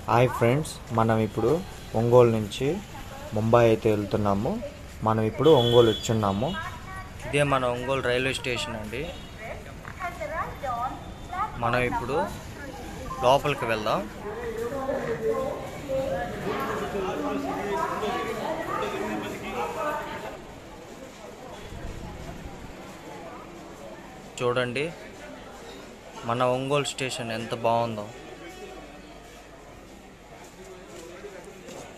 Hi friends, మనం ఇప్పుడు ఒంగోలు నుంచి ముంబై అయితే వెళ్తున్నాము. మనం ఇప్పుడు ఒంగోలు వచ్చున్నాము. ఇదే మన ఒంగోలు రైల్వే స్టేషన్ అండి. మనం ఇప్పుడు లోపలికి వెళ్దాం. చూడండి మన ఒంగోలు స్టేషన్ ఎంత బాగుందో.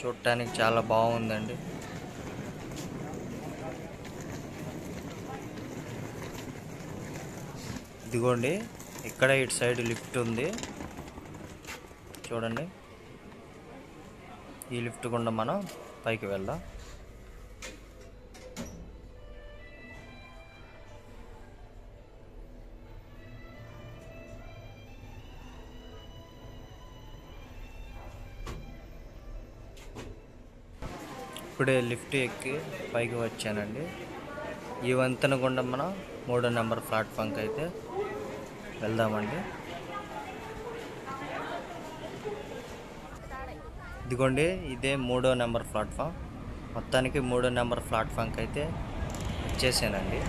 చూడటానికి చాలా బాగుందండి. ఇదిగోండి, ఇక్కడ ఇటు సైడ్ లిఫ్ట్ ఉంది చూడండి. ఈ లిఫ్ట్ గుండా మనం పైకి వెళ్దాం. ఇప్పుడే లిఫ్ట్ ఎక్కి పైకి వచ్చానండి. ఈ వంతెన గుండా మనం 3వ నెంబర్ ప్లాట్ఫామ్కి అయితే వెళ్దామండి. ఇదిగోండి, ఇదే 3వ నెంబర్ ప్లాట్ఫామ్. మొత్తానికి 3వ నెంబర్ ప్లాట్ఫామ్కి అయితే వచ్చేసానండి.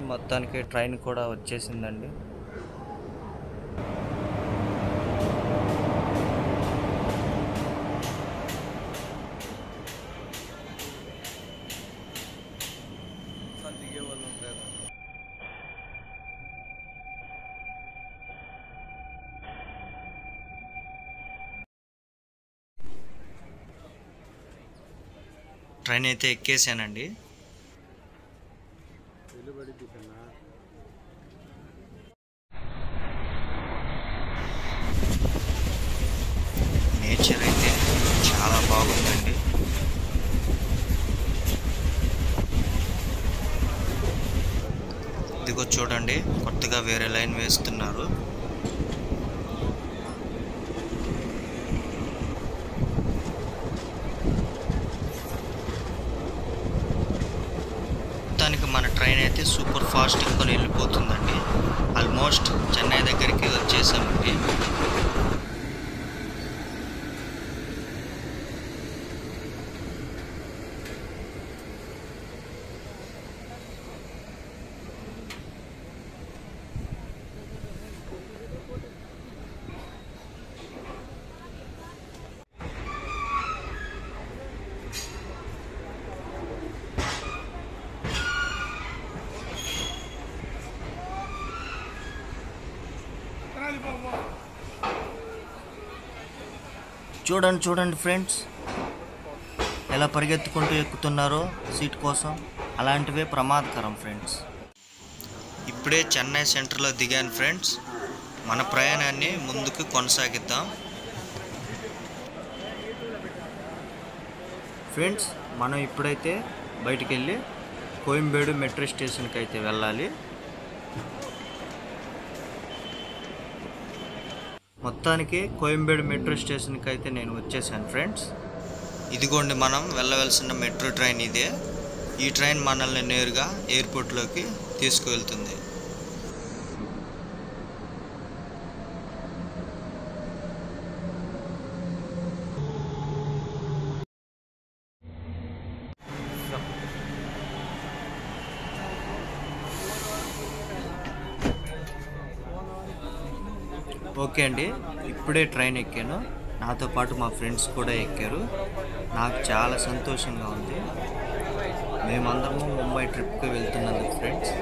మొత్తానికి ట్రైన్ కూడా వచ్చేసిందండి. ట్రైన్ అయితే ఎక్కేసానండి. నేచర్ అయితే చాలా బాగుందండి. ఇదిగో చూడండి, కొత్తగా వేరే లైన్ వేస్తున్నారు. మొత్తానికి మన ట్రైన్ అయితే సూపర్ ఫాస్ట్ కొని వెళ్ళిపోతుందండి. ఆల్మోస్ట్ చెన్నై దగ్గరికి వచ్చేసామండి. చూడండి ఫ్రెండ్స్, ఎలా పరిగెత్తుకుంటూ ఎక్కుతున్నారో సీట్ కోసం. అలాంటివే ప్రమాదకరం ఫ్రెండ్స్. ఇప్పుడే చెన్నై సెంటర్లో దిగాను ఫ్రెండ్స్. మన ప్రయాణాన్ని ముందుకు కొనసాగిద్దాం ఫ్రెండ్స్. మనం ఇప్పుడైతే బయటికి వెళ్ళి కోయంబేడు మెట్రో స్టేషన్కి అయితే వెళ్ళాలి. మొత్తానికి కోయంబేడు మెట్రో స్టేషన్కి అయితే నేను వచ్చేసాను ఫ్రెండ్స్. ఇదిగోండి, మనం వెళ్ళవలసిన మెట్రో ట్రైన్ ఇదే. ఈ ట్రైన్ మనల్ని నేరుగా ఎయిర్పోర్ట్లోకి తీసుకువెళ్తుంది. ఓకే అండి, ఇప్పుడే ట్రైన్ ఎక్కాను. నాతో పాటు మా ఫ్రెండ్స్ కూడా ఎక్కారు. నాకు చాలా సంతోషంగా ఉంది. మేమందరము ముంబై ట్రిప్కి వెళ్తున్నందుకు ఫ్రెండ్స్.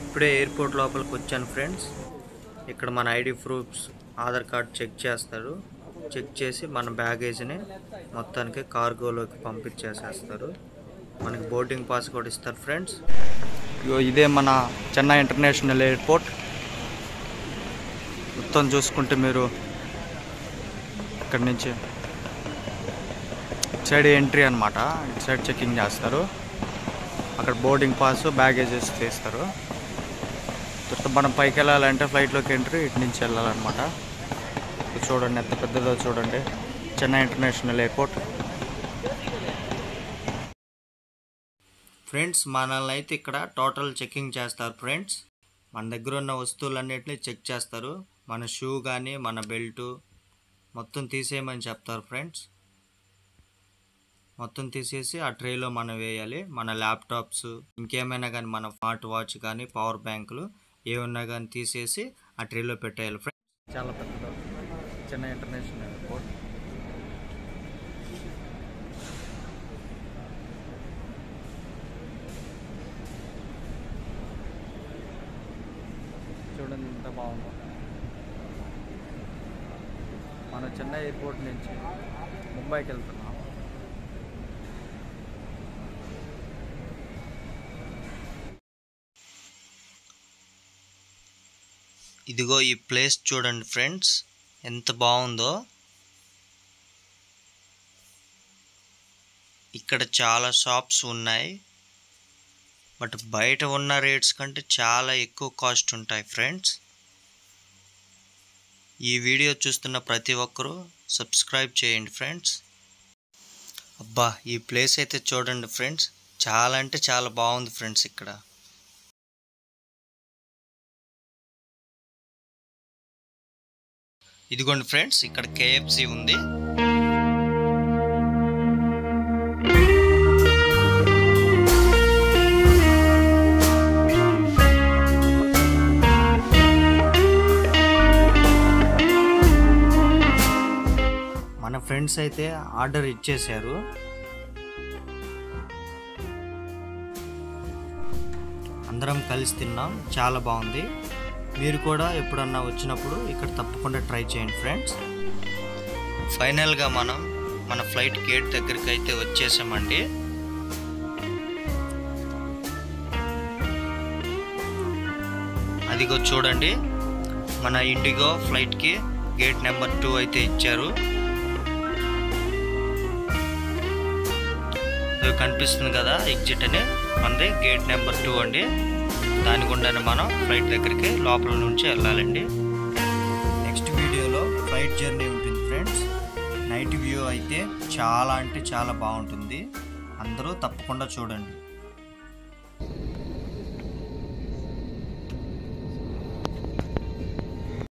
ఇప్పుడే ఎయిర్పోర్ట్ లోపలికి వచ్చాను ఫ్రెండ్స్. ఇక్కడ మన ID proofs, Aadhaar card check చేస్తారు. చెక్ చేసి మన బ్యాగేజ్ని మొత్తానికి కార్గోలోకి పంపించేసేస్తారు. మనకి బోర్డింగ్ పాస్ కూడా ఇస్తారు ఫ్రెండ్స్. ఇదే మన చెన్నై ఇంటర్నేషనల్ ఎయిర్పోర్ట్. మొత్తం చూసుకుంటే మీరు ఇక్కడి నుంచి ఇటు సైడ్ ఎంట్రీ అనమాట. ఇటు సైడ్ చెకింగ్ చేస్తారు. అక్కడ బోర్డింగ్ పాస్ బ్యాగేజెస్ తీస్తారు. తర్వాత మనం పైకి వెళ్ళాలంటే ఫ్లైట్లోకి ఎంట్రీ ఇటు నుంచి వెళ్ళాలన్నమాట. చూడండి ఎంత పెద్దదో చూడండి చెన్నై ఇంటర్నేషనల్ ఎయిర్పోర్ట్. ఫ్రెండ్స్ మనల్ని అయితే ఇక్కడ టోటల్ చెకింగ్ చేస్తారు ఫ్రెండ్స్. మన దగ్గర ఉన్న వస్తువులన్నిటిని చెక్ చేస్తారు. మన షూ కానీ మన బెల్టు మొత్తం తీసేయమని చెప్తారు ఫ్రెండ్స్. మొత్తం తీసేసి ఆ ట్రేలో మనం వేయాలి. మన ల్యాప్టాప్స్ ఇంకేమైనా కానీ మన స్మార్ట్ వాచ్ కానీ పవర్ బ్యాంకులు ఏమన్నా కానీ తీసేసి ఆ ట్రేలో పెట్టేయాలి ఫ్రెండ్స్. చాలా పెద్దది చెన్నై ఇంటర్నేషనల్ ఎయిర్పోర్ట్. చూడండి ఎంత బాగుందో. మన చెన్నై ఎయిర్పోర్ట్ నుంచి ముంబైకి వెళ్తున్నాం. ఇదిగో ఈ ప్లేస్ చూడండి ఫ్రెండ్స్ ఎంత బాగుందో. ఇక్కడ చాలా షాప్స్ ఉన్నాయి. బట్ బయట ఉన్న రేట్స్ కంటే చాలా ఎక్కువ కాస్ట్ ఉంటాయి ఫ్రెండ్స్. ఈ వీడియో చూస్తున్న ప్రతి ఒక్కరూ సబ్స్క్రైబ్ చేయండి ఫ్రెండ్స్. అబ్బా ఈ ప్లేస్ అయితే చూడండి ఫ్రెండ్స్, చాలా అంటే చాలా బాగుంది ఫ్రెండ్స్. ఇక్కడ ఇదిగోండి ఫ్రెండ్స్ ఇక్కడ KFC ఉంది. మన ఫ్రెండ్స్ అయితే ఆర్డర్ ఇచ్చేశారు. అందరం కలిసి తిన్నాం, చాలా బాగుంది. మీరు కూడా ఎప్పుడన్నా వచ్చినప్పుడు ఇక్కడ తప్పకుండా ట్రై చేయండి ఫ్రెండ్స్. ఫైనల్గా మనం మన ఫ్లైట్ గేట్ దగ్గరికి అయితే వచ్చేసామండి. అదిగో చూడండి మన ఇండిగో ఫ్లైట్కి గేట్ నెంబర్ 2 అయితే ఇచ్చారు. కనిపిస్తుంది కదా ఎగ్జిట్ అని, మనది గేట్ నెంబర్ 2 అండి. దాని గుండానే మనం ఫ్లైట్ దగ్గరికి లోపల నుంచి వెళ్ళాలండి. నెక్స్ట్ వీడియోలో ఫ్లైట్ జర్నీ ఉంటుంది ఫ్రెండ్స్. నైట్ వ్యూ అయితే చాలా అంటే చాలా బాగుంటుంది. అందరూ తప్పకుండా చూడండి.